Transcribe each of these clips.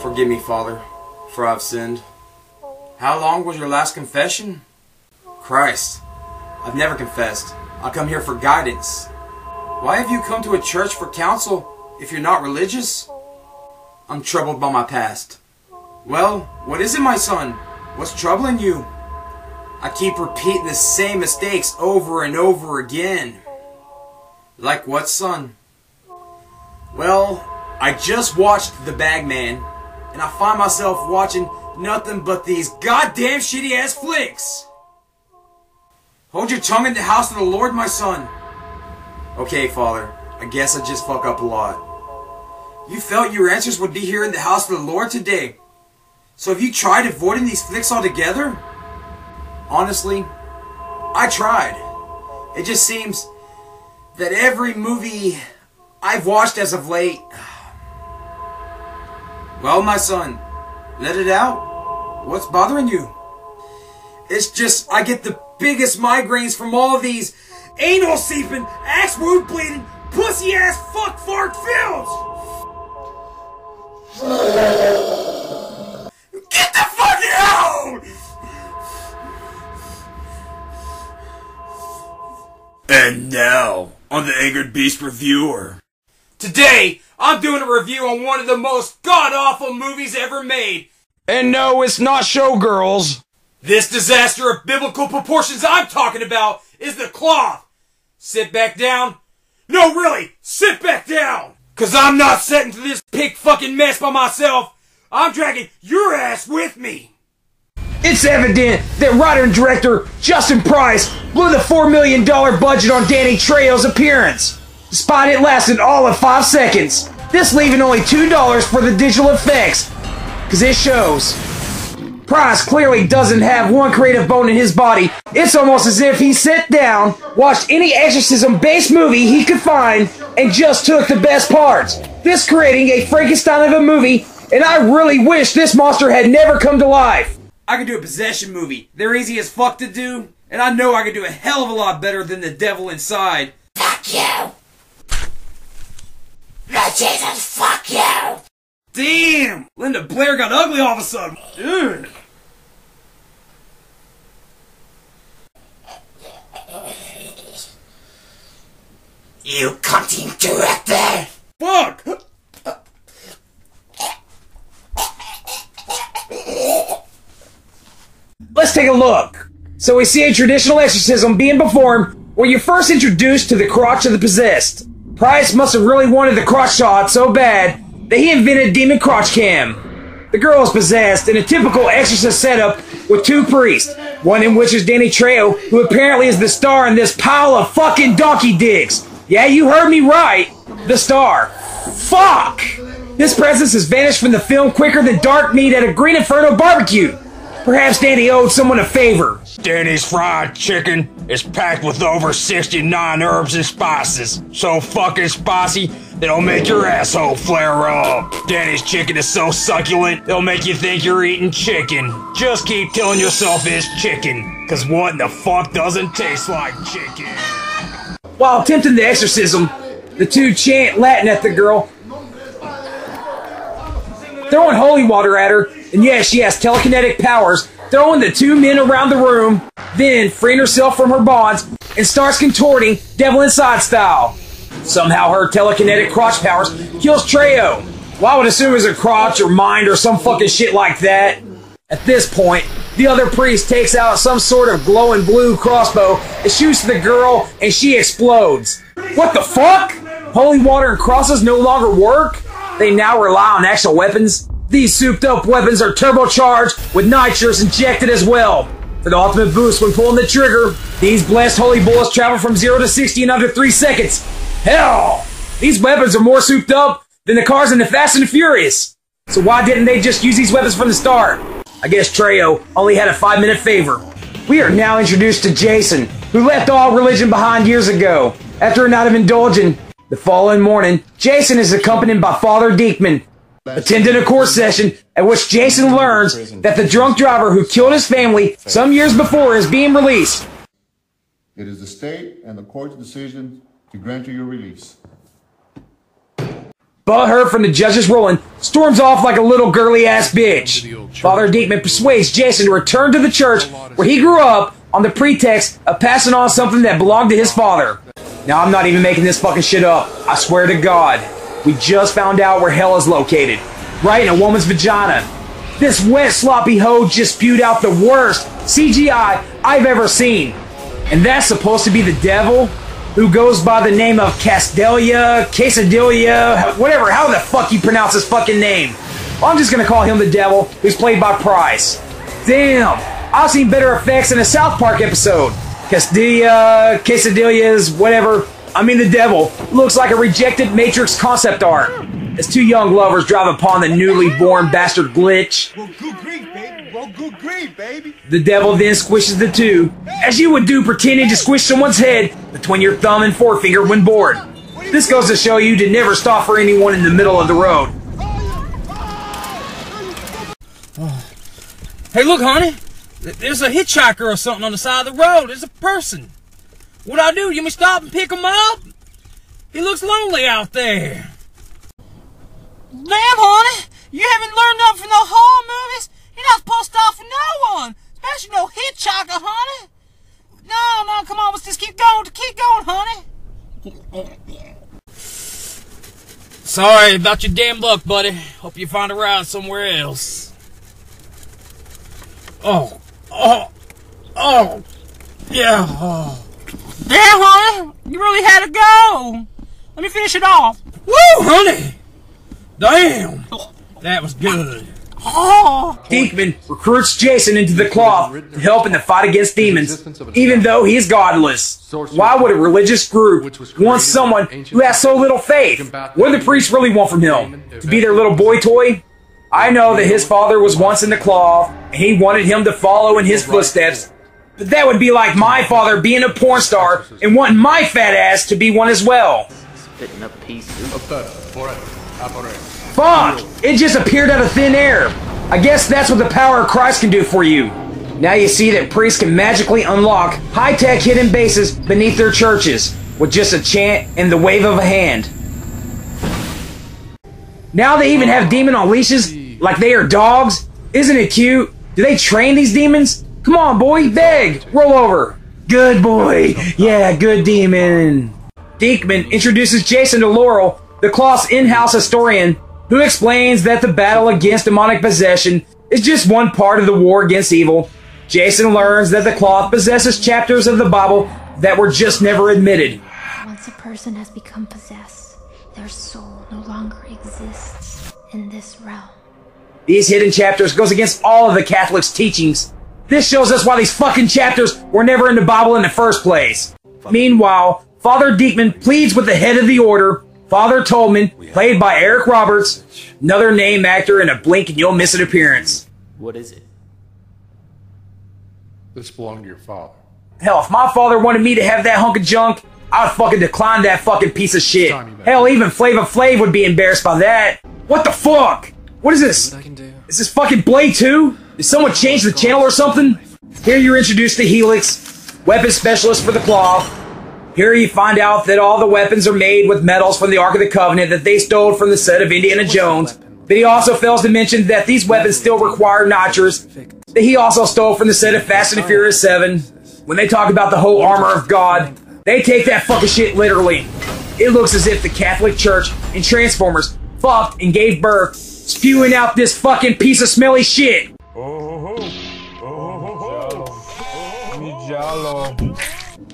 Forgive me, Father, for I've sinned. How long was your last confession? Christ, I've never confessed. I come here for guidance. Why have you come to a church for counsel if you're not religious? I'm troubled by my past. Well, what is it, my son? What's troubling you? I keep repeating the same mistakes over and over again. Like what, son? Well, I just watched The Bagman, and I find myself watching nothing but these goddamn shitty-ass flicks. Hold your tongue in the house of the Lord, my son. Okay, Father, I guess I just fuck up a lot. You felt your answers would be here in the house of the Lord today. So have you tried avoiding these flicks altogether? Honestly, I tried. It just seems that every movie I've watched as of late... Well, my son, let it out. What's bothering you? It's just I get the biggest migraines from all of these anal seeping, ass wound bleeding, pussy ass fuck fart films. Get the fuck out! And now, on the Angered Beast Reviewer. Today, I'm doing a review on one of the most god-awful movies ever made. And no, it's not Showgirls. This disaster of biblical proportions I'm talking about is The Cloth. Sit back down. No, really, sit back down. Cause I'm not setting to this pig fucking mess by myself. I'm dragging your ass with me. It's evident that writer and director Justin Price blew the $4 million budget on Danny Trejo's appearance, despite it lasting all of 5 seconds. This leaving only $2 for the digital effects, cause it shows. Price clearly doesn't have one creative bone in his body. It's almost as if he sat down, watched any exorcism-based movie he could find, and just took the best parts. This creating a Frankenstein of a movie, and I really wish this monster had never come to life. I could do a possession movie. They're easy as fuck to do, and I know I could do a hell of a lot better than The Devil Inside. Fuck you! Lord Jesus, fuck you! Damn! Linda Blair got ugly all of a sudden. Ugh. You cutting director! Fuck! Let's take a look. So we see a traditional exorcism being performed where you're first introduced to the crotch of the possessed. Price must have really wanted the crotch shot so bad that he invented Demon Crotch Cam. The girl is possessed in a typical exorcist setup with 2 priests, one in which is Danny Trejo, who apparently is the star in this pile of fucking donkey dicks. Yeah, you heard me right. The star. Fuck! His presence has vanished from the film quicker than dark meat at a Green Inferno barbecue. Perhaps Danny owed someone a favor. Danny's fried chicken is packed with over 69 herbs and spices. So fucking spicy, that'll make your asshole flare up. Danny's chicken is so succulent, it'll make you think you're eating chicken. Just keep telling yourself it's chicken, cause what in the fuck doesn't taste like chicken? While attempting the exorcism, the two chant Latin at the girl, throwing holy water at her, and yes, she has telekinetic powers, throwing the 2 men around the room, then freeing herself from her bonds, and starts contorting Devil Inside style. Somehow her telekinetic crotch powers kills Trejo. Well, I would assume it was her crotch or mind or some fucking shit like that. At this point, the other priest takes out some sort of glowing blue crossbow and shoots the girl, and she explodes. What the fuck? Holy water and crosses no longer work? They now rely on actual weapons? These souped up weapons are turbocharged with nitrous injected as well. For the ultimate boost when pulling the trigger, these blessed holy bullets travel from 0 to 60 in under 3 seconds. Hell! These weapons are more souped up than the cars in the Fast and the Furious. So why didn't they just use these weapons from the start? I guess Trejo only had a 5-minute favor. We are now introduced to Jason, who left all religion behind years ago. After a night of indulging, the following morning, Jason is accompanied by Father Diekman, attending a court session at which Jason learns that the drunk driver who killed his family some years before is being released. It is the state and the court's decision to grant you your release. Butthurt from the judge's ruling, storms off like a little girly-ass bitch. Father Diekman persuades Jason to return to the church where he grew up on the pretext of passing on something that belonged to his father. Now, I'm not even making this fucking shit up. I swear to God. We just found out where hell is located. Right in a woman's vagina. This wet, sloppy hoe just spewed out the worst CGI I've ever seen. And that's supposed to be the devil? Who goes by the name of Quesadilla, whatever, how the fuck you pronounce his fucking name. Well, I'm just gonna call him the devil, who's played by Price. Damn, I've seen better effects in a South Park episode. Quesadillas, whatever. I mean, the devil looks like a rejected Matrix concept art. As two young lovers drive upon the newly born bastard Glitch. Well, good grief, baby. Well, good grief, baby. The devil then squishes the two, as you would do pretending to squish someone's head between your thumb and forefinger when bored. This goes to show you to never stop for anyone in the middle of the road. Hey, look, honey. There's a hitchhiker or something on the side of the road. There's a person. What I do? You want me to stop and pick him up? He looks lonely out there. Damn, honey. You haven't learned nothing from the horror movies? You're not supposed to stop for no one. Especially no hitchhiker, honey. No, come on. Let's just keep going. Keep going, honey. Sorry about your damn luck, buddy. Hope you find a ride somewhere else. Yeah. Damn, honey. You really had to go. Let me finish it off. Woo, honey. Damn. That was good. Diekman recruits Jason into the cloth to help in the fight against demons, even though he is godless. Why would a religious group want someone who has so little faith? What do the priests really want from him? To be their little boy toy? I know that his father was once in the cloth, and he wanted him to follow in his footsteps. But that would be like my father being a porn star and wanting my fat ass to be one as well. Spitting up pieces. Fuck! It just appeared out of thin air. I guess that's what the power of Christ can do for you. Now you see that priests can magically unlock high-tech hidden bases beneath their churches with just a chant and the wave of a hand. Now they even have demon on leashes like they are dogs. Isn't it cute? Do they train these demons? Come on, boy, beg, roll over. Good boy. Yeah, good demon. Diekman introduces Jason to Laurel, the cloth's in-house historian, who explains that the battle against demonic possession is just one part of the war against evil. Jason learns that the cloth possesses chapters of the Bible that were just never admitted. Once a person has become possessed, their soul no longer exists in this realm. These hidden chapters goes against all of the Catholics' teachings. This shows us why these fucking chapters were never in the Bible in the first place. Meanwhile, Father Diekman pleads with the head of the order, Father Tolman, played by Eric Roberts, another name actor in a blink and you'll miss an appearance. What is it? This belonged to your father. Hell, if my father wanted me to have that hunk of junk, I'd fucking decline that fucking piece of shit. Hell, even Flava Flav would be embarrassed by that. What the fuck? What is this? Is this fucking Blade 2? Did someone change the channel or something? Here you're introduced to Helix, weapon specialist for the cloth. Here you find out that all the weapons are made with metals from the Ark of the Covenant that they stole from the set of Indiana Jones. But he also fails to mention that these weapons still require notchers that he also stole from the set of Fast and the Furious 7. When they talk about the whole armor of God, they take that fucking shit literally. It looks as if the Catholic Church and Transformers fucked and gave birth, spewing out this fucking piece of smelly shit.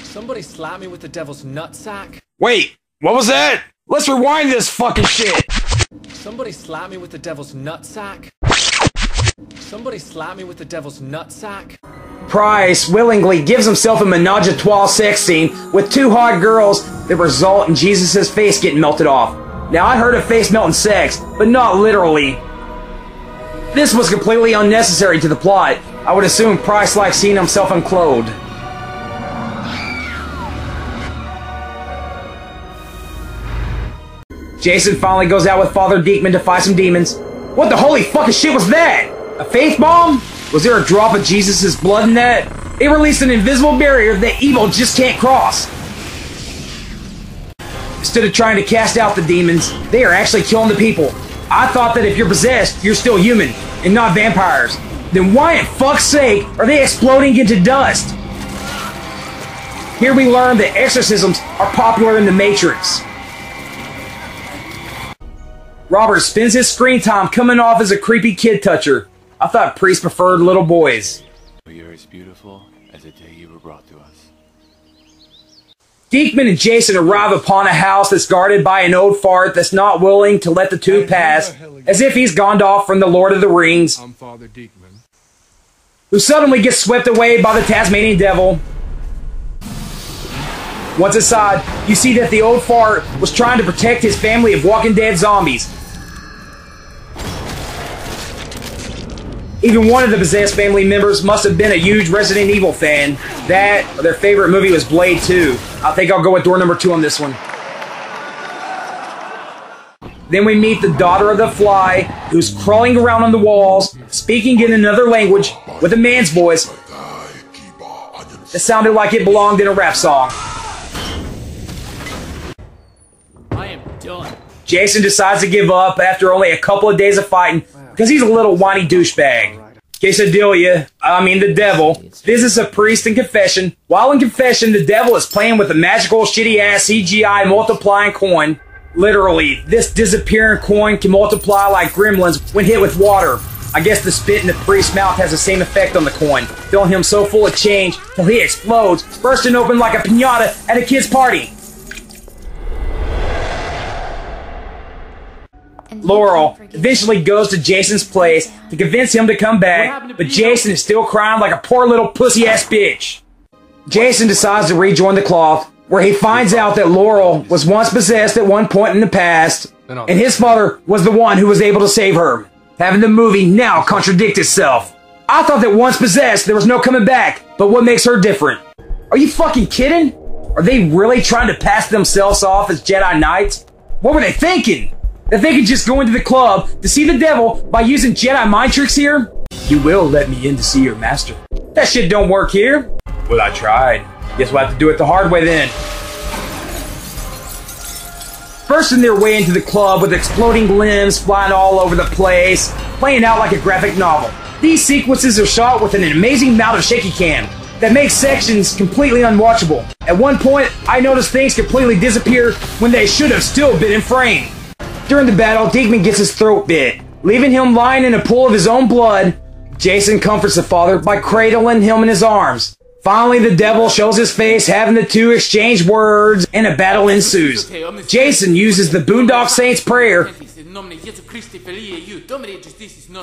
Somebody slap me with the devil's nutsack. Wait, what was that? Let's rewind this fucking shit. Somebody slap me with the devil's nutsack. Somebody slap me with the devil's nutsack. Price willingly gives himself a menage a trois sex scene with two hot girls that result in Jesus' face getting melted off. Now, I heard of face melting sex, but not literally. This was completely unnecessary to the plot. I would assume Price likes seeing himself unclothed. Jason finally goes out with Father Diekman to fight some demons. What the holy fucking shit was that? A faith bomb? Was there a drop of Jesus' blood in that? It released an invisible barrier that evil just can't cross. Instead of trying to cast out the demons, they are actually killing the people. I thought that if you're possessed, you're still human, and not vampires. Then why in fuck's sake are they exploding into dust? Here we learn that exorcisms are popular in the Matrix. Robert spends his screen time coming off as a creepy kid toucher. I thought priests preferred little boys. You're as beautiful as the day you were brought to us. Diekman and Jason arrive upon a house that's guarded by an old fart that's not willing to let the two pass, as if he's gone off from the Lord of the Rings, I'm Father Diekman. who suddenly gets swept away by the Tasmanian devil. Once inside, you see that the old fart was trying to protect his family of Walking Dead zombies. Even one of the possessed family members must have been a huge Resident Evil fan. That, or their favorite movie was Blade 2. I think I'll go with door number 2 on this one. Then we meet the daughter of the Fly, who's crawling around on the walls, speaking in another language, with a man's voice that sounded like it belonged in a rap song. I am done. Jason decides to give up after only a couple of days of fighting, because he's a little whiny douchebag. Quesadilla, the devil, visits a priest in confession. While in confession, the devil is playing with a magical, shitty-ass CGI multiplying coin. Literally, this disappearing coin can multiply like gremlins when hit with water. I guess the spit in the priest's mouth has the same effect on the coin, filling him so full of change till he explodes, bursting open like a piñata at a kid's party. Laurel eventually goes to Jason's place to convince him to come back, but Jason is still crying like a poor little pussy-ass bitch. Jason decides to rejoin the cloth, where he finds out that Laurel was once possessed at one point in the past, and his father was the one who was able to save her, having the movie now contradict itself. I thought that once possessed, there was no coming back, but what makes her different? Are you fucking kidding? Are they really trying to pass themselves off as Jedi Knights? What were they thinking? That they could just go into the club to see the devil by using Jedi mind tricks here? You will let me in to see your master. That shit don't work here. Well, I tried. Guess we'll have to do it the hard way then. Bursting their way into the club with exploding limbs flying all over the place, playing out like a graphic novel. These sequences are shot with an amazing amount of shaky cam that makes sections completely unwatchable. At one point, I noticed things completely disappear when they should have still been in frame. During the battle, Diekman gets his throat bit, leaving him lying in a pool of his own blood. Jason comforts the father by cradling him in his arms. Finally, the devil shows his face, having the two exchange words, and a battle ensues. Jason uses the Boondock Saints prayer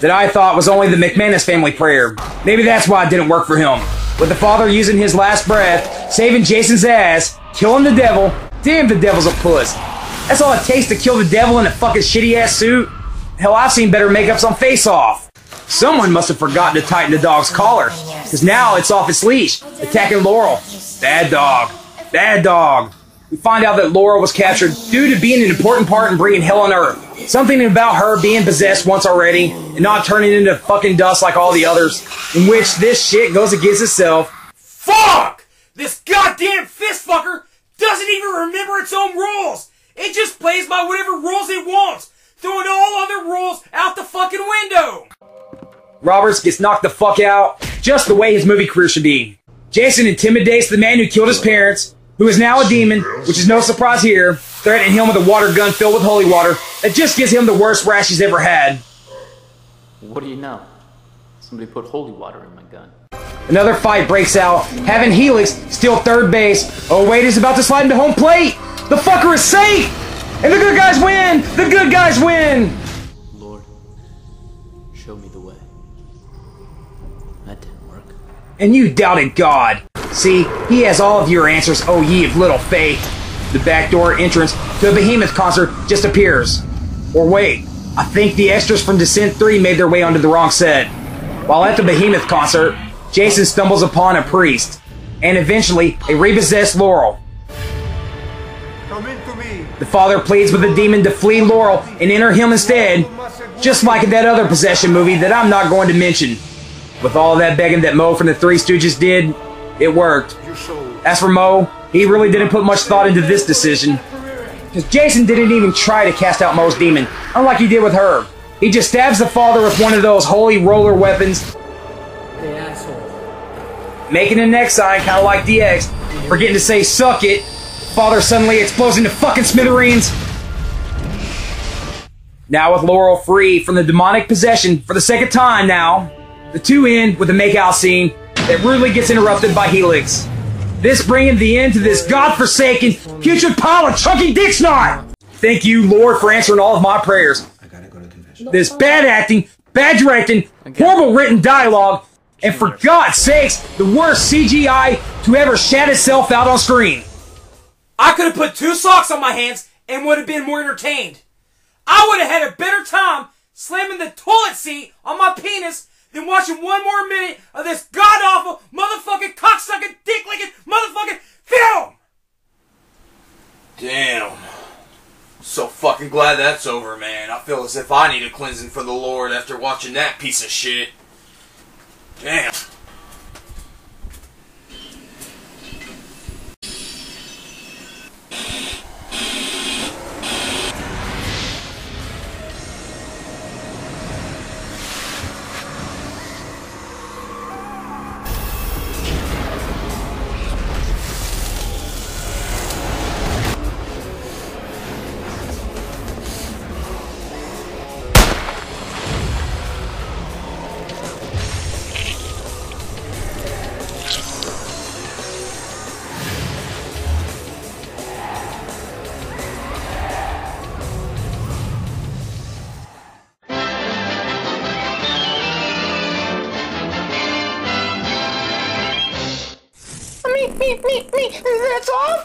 that I thought was only the McManus family prayer. Maybe that's why it didn't work for him. With the father using his last breath, saving Jason's ass, killing the devil. Damn, the devil's a puss. That's all it takes to kill the devil in a fucking shitty-ass suit? Hell, I've seen better makeups on Face Off. Someone must have forgotten to tighten the dog's collar, because now it's off its leash, attacking Laurel. Bad dog. Bad dog. We find out that Laurel was captured due to being an important part in bringing hell on Earth. Something about her being possessed once already, and not turning into fucking dust like all the others, in which this shit goes against itself. Fuck! This goddamn fistfucker doesn't even remember its own rules! It just plays by whatever rules it wants, throwing all other rules out the fucking window! Roberts gets knocked the fuck out, just the way his movie career should be. Jason intimidates the man who killed his parents, who is now a demon, which is no surprise here, threatening him with a water gun filled with holy water that just gives him the worst rash he's ever had. What do you know? Somebody put holy water in my gun. Another fight breaks out, having Helix steal third base. Oh wait, he's about to slide into home plate! The fucker is safe! And the good guys win! The good guys win! Lord, show me the way. That didn't work. And you doubted God. See, he has all of your answers, oh ye of little faith. The backdoor entrance to a Behemoth concert just appears. Or wait, I think the extras from Descent 3 made their way onto the wrong set. While at the Behemoth concert, Jason stumbles upon a priest, and eventually a repossessed Laurel. Come into me. The father pleads with the demon to flee Laurel and enter him instead, just like in that other possession movie that I'm not going to mention. With all that begging that Mo from the Three Stooges did, it worked. As for Mo, he really didn't put much thought into this decision. Because Jason didn't even try to cast out Mo's demon, unlike he did with Herb. He just stabs the father with one of those holy roller weapons, Hey, asshole. making a neck sign, kind of like DX, forgetting to say suck it. Father suddenly explodes into fucking smithereens. Now with Laurel free from the demonic possession for the second time now, the two end with a makeout scene that rudely gets interrupted by Helix. This bringing the end to this godforsaken, putrid pile of chunky dick snot! Thank you, Lord, for answering all of my prayers. This bad acting, bad directing, horrible written dialogue, and for God's sakes, the worst CGI to ever shat itself out on screen. I could have put 2 socks on my hands and would have been more entertained. I would have had a better time slamming the toilet seat on my penis than watching one more minute of this god-awful, motherfucking, cocksucking, dick-licking, motherfucking film! Damn. So fucking glad that's over, man. I feel as if I need a cleansing for the Lord after watching that piece of shit. Damn. Me, that's all,